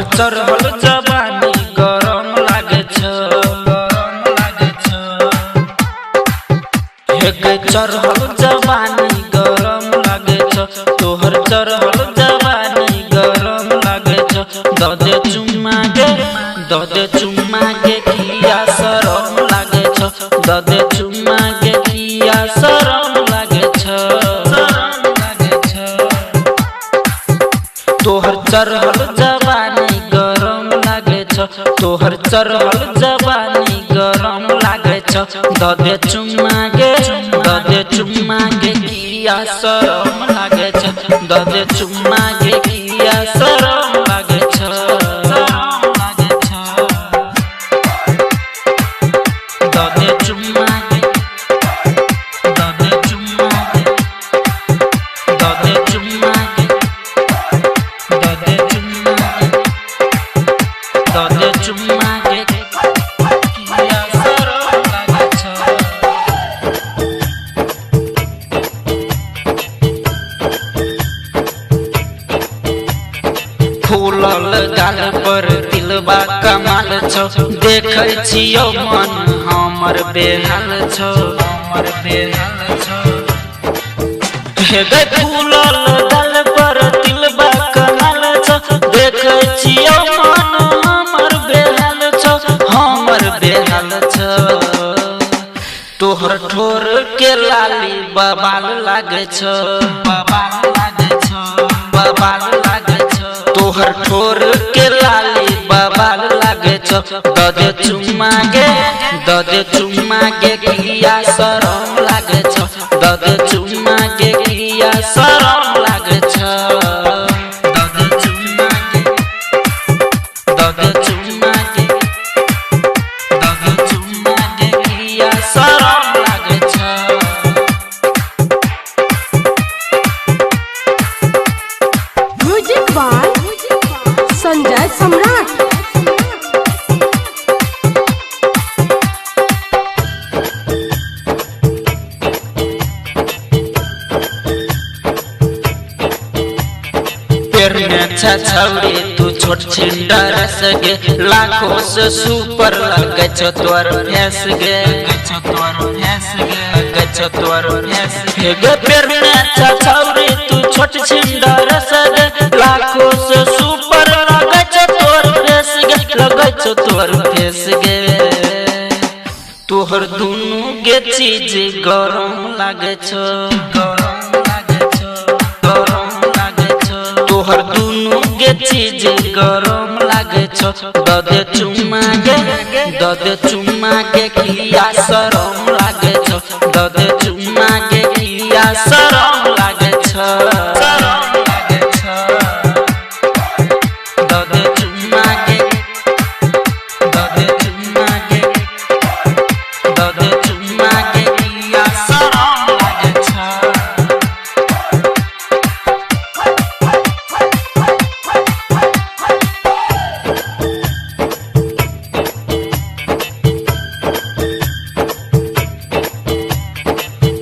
तोहर चढ़ल जवानी गरम लागे छ, हेगे चढ़ल जवानी गरम लागे छ, तोहर चढ़ल जवानी गरम लागे छ। दे चुम्मा गे किया शरम लागे छ, दे चुम्मा गे किया शरम लागे छ। तोहर चढ़ल जवानी गरम लागे छ, तोहर चढ़ल जवानी गरम लागे छ। दे चुम्मा गे किया शरम लागे छ, दे चुम्मा गे किया शरम लागे छ। दे चुम्मा गे, दे चुम्मा गे, दे चुम्मा गे, दे चुम्मा गे, दे चुम्मा गे किया शरम लागे छ। फूलल गाल पर दिलबा कमाल छौ, देखै छियौ मन हमर बेहाल छौ, हमर बेहाल छौ। हे गे फूलल गाल पर दिलबा कमाल छौ, देखै छियौ मन हमर बेहाल छौ, हमर बेहाल छौ। तोहर ठोर के लाली बबाल लागे छ, बबाल लागे छ, बबाल लागे छ। तोहर ठोर के लाली बबाल लागे छ। दे चुम्मा गे किया शरम लागे छ, दे चुम्मा गे किया शरम लागे छ। दे चुम्मा गे, दे चुम्मा गे, दे चुम्मा गे किया शरम लागे छ। म्यूजिक बाय संजय सम्राट। पेड़ में छौरी तू छोट छिंडर सगे, लाखों से सुपर लगे छ तोर फेस गे, पेड़ में छौरी तू छोट छिंडर सगे, लाखों से सुपर लगे छ तोर फेस गे, लगे छ तोर फेस गे। तोहर दुनू गे चीज गरम लागे छ, गरम लागे छ, गरम लागे छ। तोहर दुनू गे चीज गरम लागे छ। दे चुम्मा गे किया शरम लागे छ, दे चुम्मा गे किया शरम लागे छ। दे चुम्मा गे, दे चुम्मा गे, दे चुम्मा गे किया शरम लागे छ।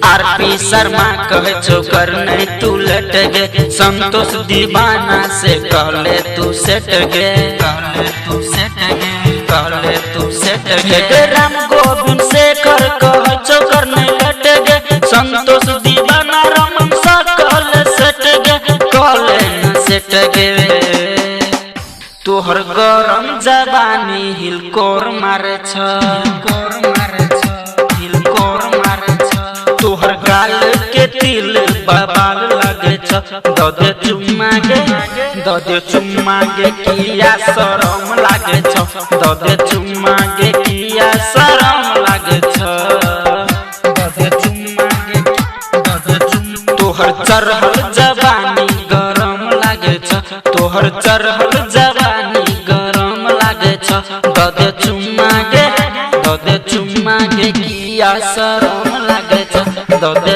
आरपी शर्मा कहे छो कर नहीं तू लट गे, संतोष दीवाना से कहले तू सेट गे, कहले तू सेट गे, कहले तू सेट गे। राम गोविंद शेखर कहे छो कर नहीं लट गे, संतोष दीवाना रमन सा कहले सेट गे, कहले न सेट गे। तोहर गरम जवानी हिलकोर मारे छ, हिलकोर मारे छ, हिलकोर मारे छ। तोहर गाल के तिल बबाल लागे छ। दे चुम्मा गे किया शरम लागे छ, दे चुम्मा गे किया शरम लागे छ। दे चुम्मा गे, दे चुम्मा। तोहर चढ़ल जवानी गरम लागे छ, तोहर चढ़ल जवानी गरम लागे छ। दे चुम्मा गे किया शरम लागे छ, दे